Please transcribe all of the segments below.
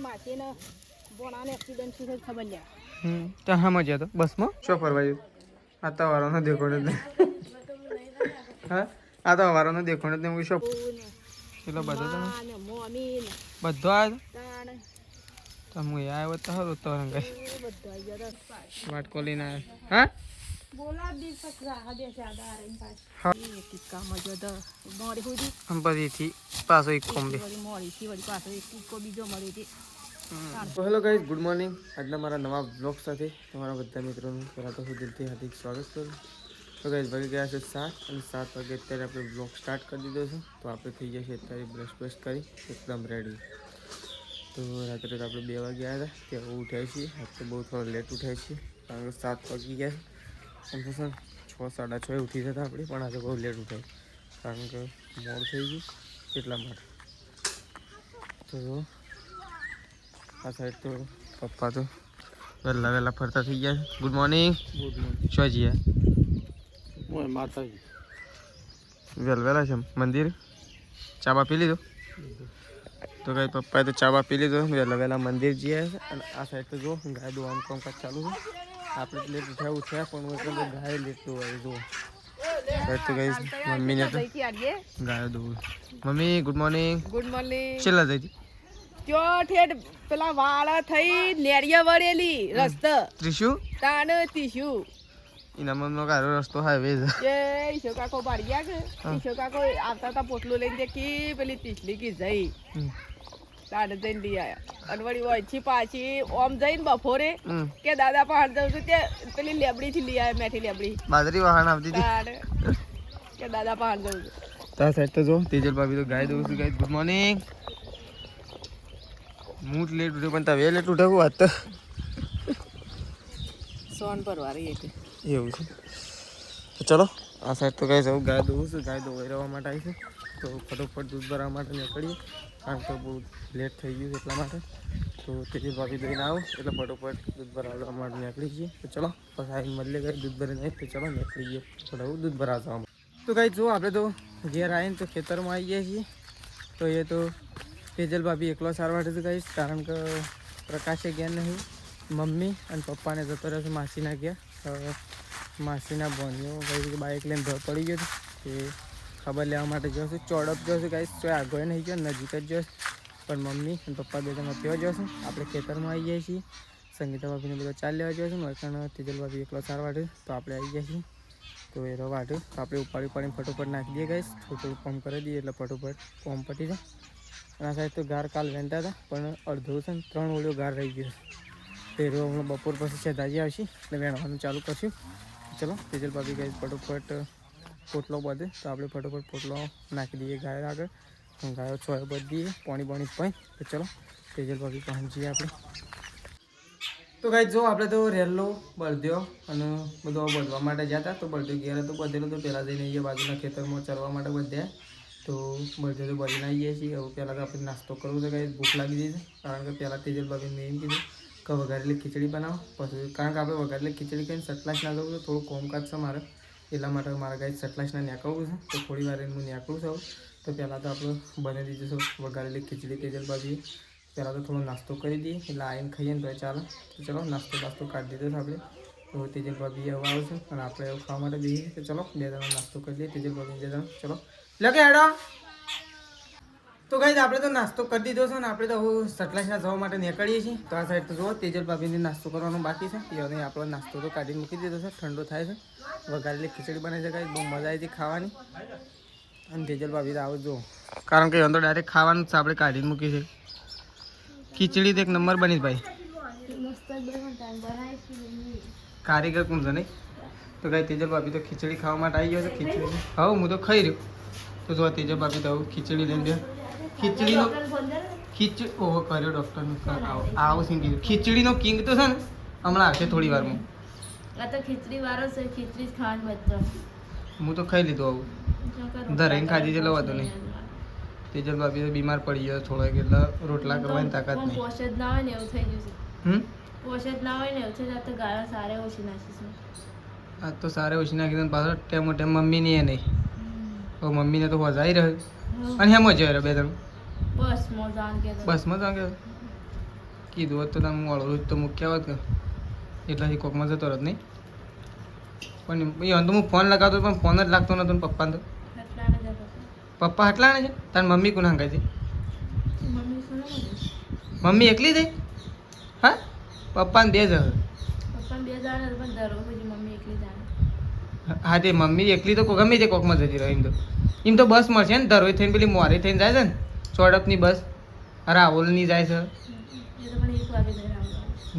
માસીને બોણાને એક્સિડન્ટ થયું ખબર લે ત્યાં હા મજા તો બસમાં શું ફરવા ગયું આ તો વારોનો દેખોણ જ નહીં હા આ તો વારોનો દેખોણ જ નહીં શું એટલો બધો તો મોમી બધો આવ્યો તાણ તો હું એ આવ્યો તો હતું તો બધો આવી ગયો વાટકો લઈને આવ્યો હા બોલા દિવસ રાહ દે છે આદા આરે પાસ કિસ્સામાં જો તો મોડી હોઈ આમ પછીથી પાછો એક કોમ્બી મોડી થી વળી પાછો એક કિસ્સો બીજો મળી હતી તો હેલો ગાઈઝ ગુડ મોર્નિંગ આજના મારા નવા બ્લોગ સાથે તમારા બધા મિત્રોનું પહેલાં તો હું દિલથી હાર્દિક સ્વાગત કરું તો ગાઈઝ વાગી ગયા છે 7 અને 7 વાગે અત્યારે આપણે બ્લોગ સ્ટાર્ટ કરી દીધો છે તો આપણે થઈ જશે અત્યારે બ્રશ કરી એકદમ રેડી તો રાત્રે આપણે 2 વાગે આવ્યા હતા ત્યાં ઉઠ્યા છીએ આજ તો બહુ થોડા લેટ ઉઠ્યા છીએ કારણ કે 7 વાગી ગયા છે એમ તો 6 સાડા 6 ઉઠી જતા આપણે પણ આજે બહુ લેટ ઉઠાય કારણ કે મોડ થઈ ગયું એટલા માટે તો આ સાઈડ તો પપ્પા તો વહેલા ફરતા થઈ ગયા છે ગુડ મોર્નિંગ શું છીએ માતાજી વહેલા છે મંદિર ચા બા પી લીધો તો કઈ પપ્પાએ તો ચા બા પી લીધો વહેલા મંદિર જઈએ છે અને આ સાઈડ તો જો ગાય દોવાનું કામકાજ ચાલુ છે આપણે તો લેટ ઉઠ્યા પણ હું ગાય લેટ દોવાય જો તો ગઈ મમ્મીને તો ગાયો દોવું મમ્મી ગુડ મોર્નિંગ છેલ્લા જઈ ત્યો ઠેડ પેલા વાળા થઈ નેરિયા વળેલી રસ્તો ત્રિશુ તાણ તીશુ એના મનનો કારો રસ્તો હાઈવે છે એ ઈશો કાકો બારી ગયા કે ઈશો કાકો આવતા તા પોટલું લઈને તે કી પેલી તીસલી કી જઈ તાણ જઈને લઈ આયા અને વળી ઓછી પાછી ઓમ જઈને બપોરે કે દાદા પહાડ જવું છું તે પેલી લેબડી થી લઈ આયા મેઠી લેબડી બાજરી વાહન આવતી હતી તાણ કે દાદા પહાડ જવું છું તા સાઈડ તો જો તેજલ ભાભી તો ગાય દઉં છું ગાય ગુડ મોર્નિંગ મૂટ લેટ ઉઠ્યો પણ તા વે લેટ ઉઠાવું વાત તો સોન પરવારી એટલે એવું છે તો ચલો આ સાઈડ તો ગાય જવું ગાય દઉં છું ગાય દોવાઈ રહેવા માટે આવી છે તો ફટોફટ દૂધ ભરવા માટે નીકળીએ કારણ કે બહુ લેટ થઈ ગયું છે એટલા માટે તો તેજલ ભાભી દઈને આવો એટલે ફટોફટ દૂધ ભરાવવા માટે નીકળી જઈએ તો ચલો પછી આવીને મળીએ ગાય દૂધ ભરીને તો ચલો નીકળી જઈએ થોડા દૂધ ભરાવવા તો ગાય જો આપણે તો ઘેર આવીને તો ખેતરમાં આવી ગયા છીએ તો એ તો તેજલ ભાભી એકલો સારવાર હતું ગાઈશ કારણ કે પ્રકાશે ગયા નહીં મમ્મી અને પપ્પાને જતો રહ્યો છે માસીના ગયા માસીના બોનીઓ ગઈ બાઇક લઈને ભર પડી ગયો એ ખબર લેવા માટે જશે ચોડપ જશે ગાઈશ તો આગળ નહીં ગયો નજીક જ જશે પણ મમ્મી અને પપ્પા બે જણા ત્યાં જશે આપણે ખેતરમાં આવી જાય છીએ સંગીતા ભાભીને બધા ચાલ લેવા જશે મરકાણ તેજલ ભાભી એકલો સારવાર તો આપણે આવી ગયા છીએ તો એ વાટે તો આપણે ઉપાડીને ફટોફટ નાખી દઈએ ગાઈશ થોડું પંપ કરી દઈએ એટલે ફટોફટ પંપ પટી જાય અને આ સાઈડ તો ગાર કાલ વેંતા હતા પણ અડધો છે ને 3 ઓળીઓ ગાર રહી ગયો તો એ હમણાં બપોર પછી સેદાજી આવશે એટલે વેણવાનું ચાલુ કરશું ચલો તેજલ ભાભી ગાઈશ ફટોફટ પોટલો બધે તો આપણે ફટોફટ પોટલો નાખી દઈએ ગાય આગળ ગાયો છોય બધી દઈએ પાણી પણ તો ચલો તેજલ ભાભી પહોંચીએ આપણે તો ગાઈસ જો આપણે તો રેલો બળદ્યો અને બધો બધવા માટે ગયા હતા તો બળદ્યો ઘેર હતો બધેલો તો પહેલાં જઈને અહીંયા બાજુના ખેતરમાં ચરવા માટે બધ્યા તો બધે તો ભરીને આવીએ છીએ હવે પહેલાં તો આપણે નાસ્તો કરવો છે ગાઈસ ભૂખ લાગી ગઈ છે કારણ કે પહેલાં તેજલ ભાભીને એમ કીધું કે વઘારેલી ખીચડી બનાવો પછી કારણ કે આપણે વઘારેલી ખીચડી કરીને સટલાશ ના કરવું છે થોડું કોમકાજ છે મારે એટલા માટે મારા ગાઈસ સટલાશના નીકળવું છે તો થોડી વાર હું નીકળું છું તો પહેલાં તો આપણે બનાવી દીધું છે વઘારેલી ખીચડી તેજલ ભાભી પહેલાં તો થોડો નાસ્તો કરી દઈએ એટલે આવીને ખાઈએ ને તો ચાલે તો ચલો નાસ્તો કાઢી દીધો છે આપણે તો તેજલ ભાભી હવે આવશે અને આપણે એવું ખાવા માટે દઈએ તો ચલો 2 જણા નાસ્તો કરી દઈએ તેજલ ભાભી 2 જણા ચલો લગે હેડો તો ગાઈસ આપણે તો નાસ્તો કરી દીધો છે ને આપણે તો હવે સટલાશના જવા માટે નીકળીએ છીએ તો આ સાઈડ તો જો તેજલ ભાભીને નાસ્તો કરવાનો બાકી છે અને આપણો નાસ્તો તો કાઢી મૂકી દીધો છે ઠંડો થાય છે વઘારેલી ખીચડી બને છે ગાઈસ બહુ મજા આવી હતી ખાવાની અને તેજલ ભાભી તો આવો જો કારણ કે અંદર ડાયરેક્ટ ખાવાનું જ આપણે કાઢીને મૂકી છે ખીચડી તો એક નંબર બની ભાઈ કારીગર કોણ છે નહીં તો ગાઈ તેજલ ભાભી તો ખીચડી ખાવા માટે આવી ગયો છે ખીચડી હા હું તો ખાઈ રહ્યો તો જો તેજલ ભાભી તો ખીચડી લઈને ખીચડીનો ઓહો કર્યો ડૉક્ટરનો આવું સિંગ કીધું ખીચડીનો કિંગ તો છે ને હમણાં આવશે થોડી વારમાં આ તો ખીચડી વાળો છે ખીચડી ખાવાનું બધું હું તો ખાઈ લીધું આવું ધરાઈને ખાધી છે લવાતો નહીં તેજલ ભાભી તો બીમાર પડી ગયો થોડો એટલે રોટલા કરવાની તાકાત નહીં પોષદ ના હોય ને એવું થઈ ગયું છે પોષદ ના હોય ને એવું છે તો ગાયો સારે ઓછી નાખીશું આ તો સારે ઓછી નાખી દે પાછળ ટેમો ટેમ મમ્મીની એ નહીં હવે મમ્મીને તો વજાઈ રહ્યો અને હેમ જ રહ્યો 2 ત્રણ બસમાં જાણ કે બસમાં જાણ કે કીધું હોત તો તમે મળું તો મૂક્યા હોત કે એટલાથી કોકમાં જતો રત નહીં પણ એ તો હું ફોન લગાવતો પણ ફોન જ લાગતો નતો ને પપ્પાને તો પપ્પા હટલાણે છે તારી મમ્મી કોણ હંગાય છે મમ્મી એકલી થઈ હા પપ્પાને 2 જણ હા તે મમ્મી એકલી તો ગમે તે કોકમાં જતી રહે એમ તો બસ મળશે ને ધરોઈ થઈને પેલી મોરી થઈને જાય છે ને ચોડપની બસ રાવલની જાય છે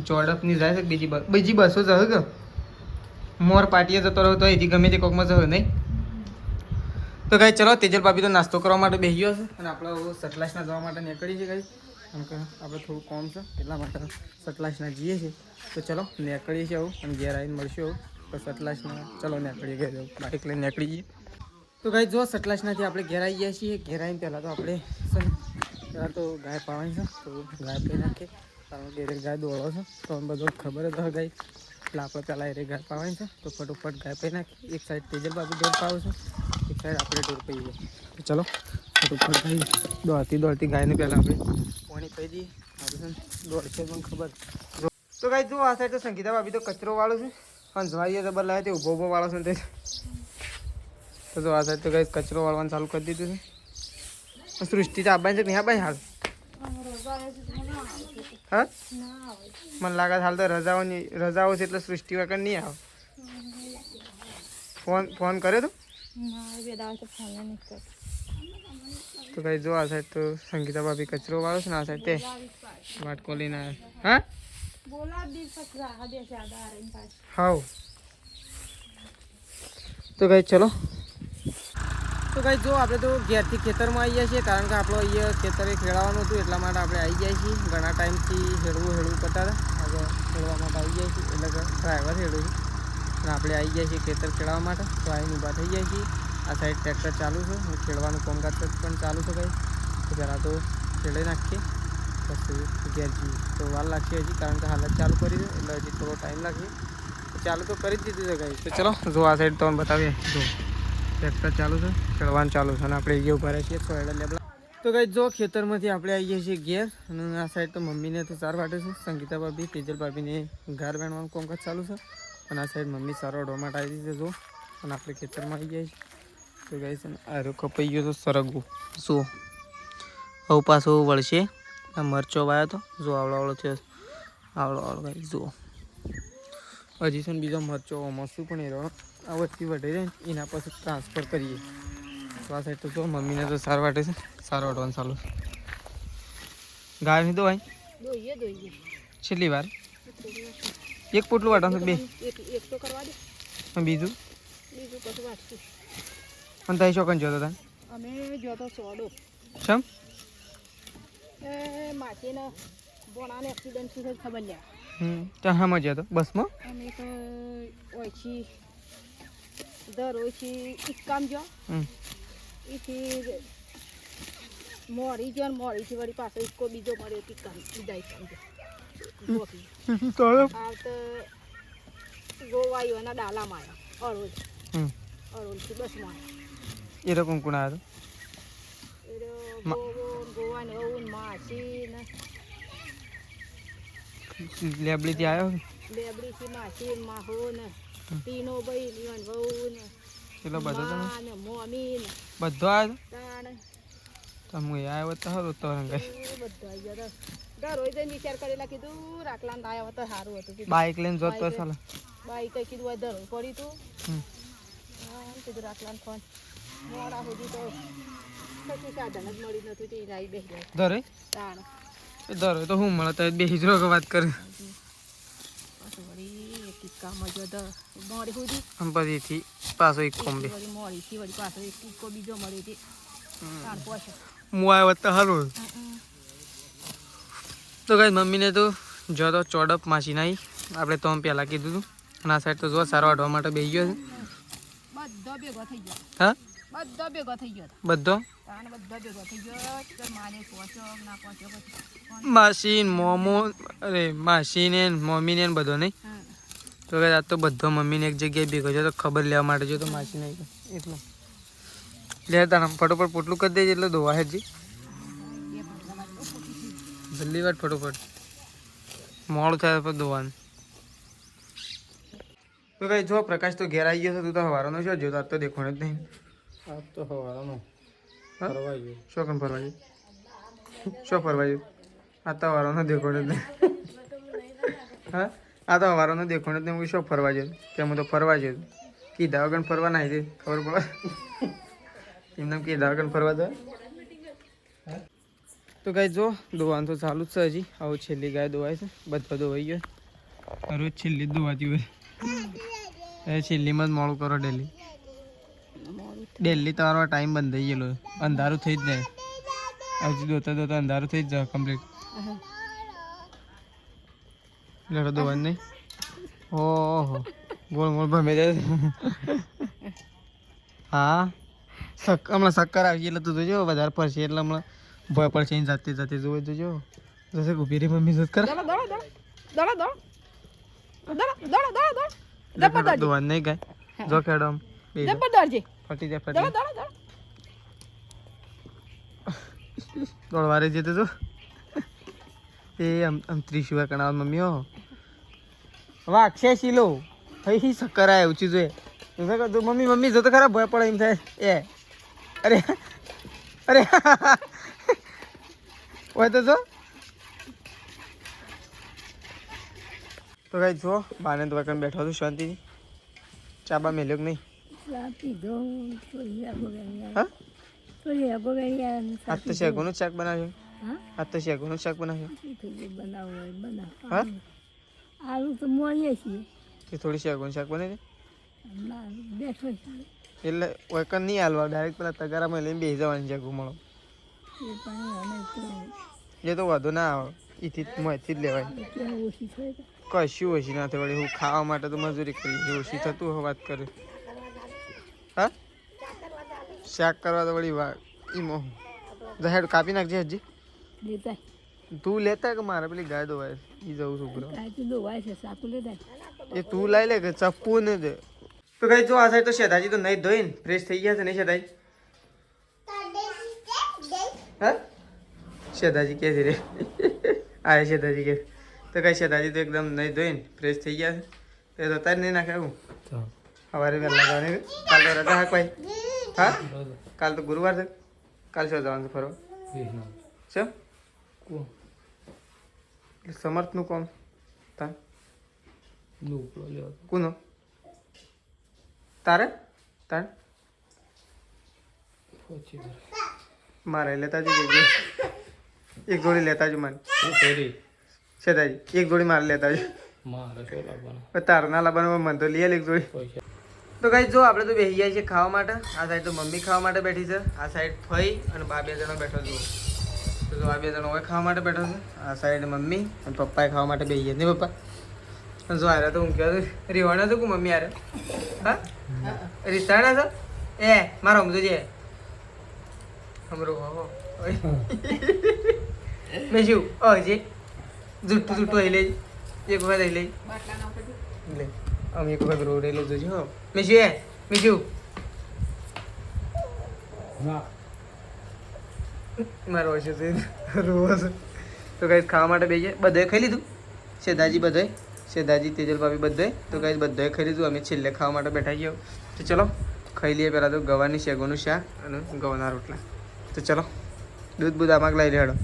ચોડપની જાય છે બીજી બસો જશે કે મોર પાટીએ જતો રહ્યો તો એથી ગમે તે કોકમાં જશે નહીં તો ગાઈ ચલો તેજલ ભાભી તો નાસ્તો કરવા માટે બેસી ગયો છે અને આપણે સતલાસના જવા માટે નીકળી છે ગાઈ કેમ કે આપણે થોડું કોમ છે એટલા માટે સતલાસના જઈએ છીએ તો ચલો નીકળીએ છીએ આવું અને ઘેર આવીને મળશું આવું તો સતલાસના ચલો નીકળીએ ઘેર જવું બાઇક લઈને નીકળી જઈએ તો ગાઈ જો સતલાસનાથી આપણે ઘેર આવી ગયા છીએ ઘેર આવીને પહેલાં તો આપણે પહેલાં તો ગાય પાવાની છે તો ગાય પી નાખીએ કારણ કે એ ગાય દોડો છે તો બધું ખબર જ હોય ગાય એટલે આપણે પહેલાં એ ગાય પાવાની છે તો ફટોફટ ગાય પી નાખીએ એક સાઈડ તેજલ બાજુ દોડ પાવું છે એક સાઈડ આપણે દોડ પીએ તો ચલો ફટોફટ ગાય દોડતી ગાયને પહેલાં આપણે પાણી પી દઈએ આપણે દોડશે પણ ખબર તો ગાય જો આ સાઈડ તો સંગીતા ભાભી તો કચરો વાળો છે પણ જવાઈએ જબર લાવે તે ઊભો વાળો છે તે તો જો આ સાઈડ તો ગાય કચરો વાળવાનું ચાલુ કરી દીધું છે સૃષ્ટિ તો આવવાની છે કે નહીં આવવાની હાલ હા મને લાગે હાલ તો રજાઓ છે એટલે સૃષ્ટિ વગર નહીં આવે ફોન કર્યો તો તો ભાઈ જો આ સાઈડ તો સંગીતા ભાભી કચરો વાળો છે ને આ સાઈડ તે વાટકો લઈને આવે હા હાઉ તો ભાઈ ચલો તો ભાઈ જો આપણે તો ઘેરથી ખેતરમાં આવી ગયા છીએ કારણ કે આપણો અહીંયા ખેતરે ખેડવાનું હતું એટલા માટે આપણે આવી જાય છીએ ઘણા ટાઈમથી હેડવું કરતા હતા હવે ખેડવા માટે આવી જાય છીએ એટલે કે ડ્રાઈવર હેડું છું અને આપણે આવી ગયા છીએ ખેતર ખેડવા માટે તો આવીને ઊભા થઈ જાય છીએ આ સાઈડ ટ્રેક્ટર ચાલુ છે ખેડવાનું કામકાજ પણ ચાલુ છે ભાઈ તો પહેલાં તો ખેડી નાખીએ પછી ઘેર જઈએ તો વાર લાગશે હજી કારણ કે હાલત ચાલુ કરી દે એટલે હજી થોડો ટાઈમ લાગશે તો ચાલુ તો કરી જ દીધું છે ગાઈ તો ચલો જો આ સાઈડ તમને બતાવીએ જો ટ્રેક્ટર ચાલુ છે ચડવાનું ચાલુ છે અને આપણે અહીંયા ઉભા રહે છીએ સોયડા લેબલા તો ગાઈ જો ખેતરમાંથી આપણે આવીએ છીએ ઘેર અને આ સાઈડ તો મમ્મીને તો ચાર વાટે છે સંગીતા ભાભી તેજલ ભાભીને ઘર વેણવાનું કામકાજ ચાલુ છે અને આ સાઈડ મમ્મી સારો ડોમાટ આવી દીધી છે જો અને આપણે ખેતરમાં આવી જાય તો ગાઈ છે ને આરો કપાઈ ગયો તો સરગવું જો હવે પાછો વળશે આ મરચો વાયો તો જો આવડો થયો આવડો ગાઈ જુઓ હજી છે ને બીજો મરચો મસ્તું પણ એ રહ્યો આ વસ્તી વઢે જાય એના પછી ટ્રાન્સફર કરીએ તો આ સાઈડ તો જો મમ્મીને તો સાર વાટે છે સારો વાટવાનું ચાલુ ગાય નહીં દો ભાઈ છેલ્લી વાર એક પોટલું વાટવાનું બે બીજું અને તારી શોકન જોતો હતા અમે જોતો સોડો ચમ એ માસીને બોણાને એક્સિડન્ટ થી ખબર લ્યા ત્યાં હા મજા તો બસમાં અમે તો ઓછી દર ઓછી ઇક્કામ જો એથી મોરી જો મોરીથી વળી પાછો ઇક્કો બીજો મળ્યો ઇક્કામ બીજા ઇક્કામ જો આ તો ગોવાઈઓના ડાલામાં આવ્યા અરોલથી બસમાં એ રકમ કોણ આવ્યો ગોવાને ઓન માસી ને લેબડીથી આવ્યો લેબડીથી માસી માહો ને તીનો ભાઈ લીવન વહુ ને ચલો બધો તમે ને મોમી ને બધો આવ્યો તાણ તમે આવ્યો તો સારું તો રંગાઈ બધો આવી ગયો દર હોય જઈને વિચાર કરેલા કીધું રાખલા ને આવ્યા તો સારું હતું બાઇક લઈને જોત તો ચાલો બાઈક કીધું હોય દર પડી તું કીધું રાખલા ને ફોન મોડા સુધી તો કશું સાધન જ મળી નતું તે આવી બેસી ધરે તાણ ધરે તો હું મળે તો બેસી જ રહો વાત કરે કિક્કામાં જો મોડી સુધી અને પછીથી પાછો એક કોમ્બે મોડીથી વળી પાછો એક કિક્કો બીજો મળી હતી તાણ પોશે હું આવ્યો તો સારું તો કઈ મમ્મીને તો જો તો ચોડપ માસી નાઈ આપણે તો પહેલાં કીધું હતું અને આ સાઈડ તો જો સારો વાઢવા માટે બેસી ગયો છે બધો ભેગો થઈ ગયો હા બધો ભેગો થઈ ગયો બધો તાણ બધો ભેગો થઈ ગયો માને પહોંચો ના પહોંચો માસી મોમો અરે માસીને મમ્મીને બધો નહીં તો કે આ તો બધો મમ્મીને એક જગ્યાએ ભેગો છે તો ખબર લેવા માટે જો તો માસી નહીં એટલો લે તારા ફટોફટ પોટલું કરી દેજે એટલે ધોવા હેજી જલ્દી વાત ફટોફટ મોડું થાય તો ધોવાનું. તો કઈ જો પ્રકાશ તો ઘેર આવી ગયો છે. તું તો હવારનો છો જો તો દેખવાનું જ નહીં. આ તો હવારનો હા? ફરવા ગયો. શું કેમ ફરવા ગયું? શું ફરવા ગયું? આ તો હવારનો દેખવાનું જ નહીં. હા, આ તો હવારનો દેખવાનું જ નહીં. હું શું ફરવા ગયો? કે હું તો ફરવા ગયો. કીધા વગર ફરવા ના આવી ખબર પડે. એમને કીધા વગર ફરવા જાય. તો કઈ જો દોવાનું તો ચાલુ જ છે હજી. આવું છેલ્લી ગાય દોવાય છે. બધો દોવાઈ ગયો. રોજ છેલ્લી જ દોવાતી હોય. એ છેલ્લીમાં જ મોડું કરો ડેલી. ડેલી તમારો ટાઈમ બંધ થઈ ગયેલો. અંધારું થઈ જ જાય. હજી દોતા દોતા અંધારું થઈ જ જાય કમ્પ્લીટ. લડો દોવાનું નહીં. ઓહો ગોળ ગોળ ભમે જાય. હા હમણાં શક્કર આવી એટલે તું જોજો વધારે પડશે એટલે હમણાં ભય પડશે જાતે જાતે જોવે જોજો. જશે ઉભી રહી મમ્મી જોત કરે. દોવાનું નહીં ગાય. જો ખેડો આમ ફટી જાય ફટી દોડવારે જતો જો. એ આમ ત્રીસું કણાવ મમ્મી હો વાગશે શીલો થઈ શક્કર આવે ઊંચી જોઈએ. મમ્મી મમ્મી જો તો ખરા ભય પડે એમ થાય. એ અરે અરે હોય તો જો. તો કઈ જો બાને તો વખત બેઠો છું શાંતિથી. ચાબા મેલ્યો કે નહીં? હા આજ તો શેગોનું શાક બનાવ્યું. આજ તો શેગોનું શાક બનાવ્યું. હા આલુ તો મળીએ છીએ એ થોડી શેગોનું શાક બનાવી બેઠો છે એટલે વકન નહીં હાલવા ડાયરેક્ટ પેલા તગારામાં લઈને બેસી જવાની છે ઘૂમણો. એ તો વધુ ના આવે એથી મોંથી જ લેવાય. ઓછી થાય કશું ઓછી ના થાય વળી હું ખાવા માટે તો મજૂરી કરી ઓછી થતું હોય વાત કરે. હા શાક કરવા તો વળી ઈમો જહેડ કાપી નાખજે હજી. લેતા તું લેતા કે મારે પેલી ગાય દોવાય એ જવું છું બરો. દોવાય છે સાકુ લેતા એ તું લઈ લે કે ચપ્પુ ને દે. તો કઈ જો આ સાઈડ તો શેતાજી તો નહીં ધોઈને ફ્રેશ થઈ ગયા છે નહીં શેતાજી? હા શેતાજી કે છે રે આ શેતાજી કે તો કઈ શેતાજી તો એકદમ નહીં ધોઈને ફ્રેશ થઈ ગયા છે. એ તો તાર નહીં નાખે આવું સવારે વહેલા જવાની. કાલ તો રજા હા ભાઈ. હા કાલ તો ગુરુવાર છે. કાલ શું જવાનું છે ફરવા? શું સમર્થનું કોમ તા કોનો તારે તાર મારે લેતા જ એક જોડી લેતા જ મને શેતાજી એક જોડી મારે લેતા જ તાર ના લાવવાનું મને તો લઈ એક જોડી. તો કઈ જો આપણે તો બેસી જાય છે ખાવા માટે. આ સાઈડ તો મમ્મી ખાવા માટે બેઠી છે. આ સાઈડ ફઈ અને બા 2 જણા બેઠો છું. તો આ 2 જણા હવે ખાવા માટે બેઠો છે. આ સાઈડ મમ્મી અને પપ્પાએ ખાવા માટે બેસી ગયા નહીં પપ્પા? અને જો આરે તો હું કહું રીવાણા છું કે મમ્મી આરે હા રીસાણા છો એ મારો સમજો છે હમરો હો મેં શું હજી જુઠ્ઠું જુઠ્ઠું અહીં લઈ એક વખત અહીં લઈ લે અમે એક વખત રોડેલો જોજો હો મેં શું મારો હશે રોજ તો કઈ ખાવા માટે બેસીએ. બધાએ ખાઈ લીધું? શેદાજી બધાએ શેદાજી તેજલ ભાભી બધાએ તો કઈ બધાએ ખાઈ લીધું. અમે છેલ્લે ખાવા માટે બેઠા ગયા. તો ચલો ખાઈ લઈએ. પહેલાં તો ગવાની શેગોનું શાક અને ગવાના રોટલા. તો ચલો દૂધ બૂધ આમાં લઈ લેડો.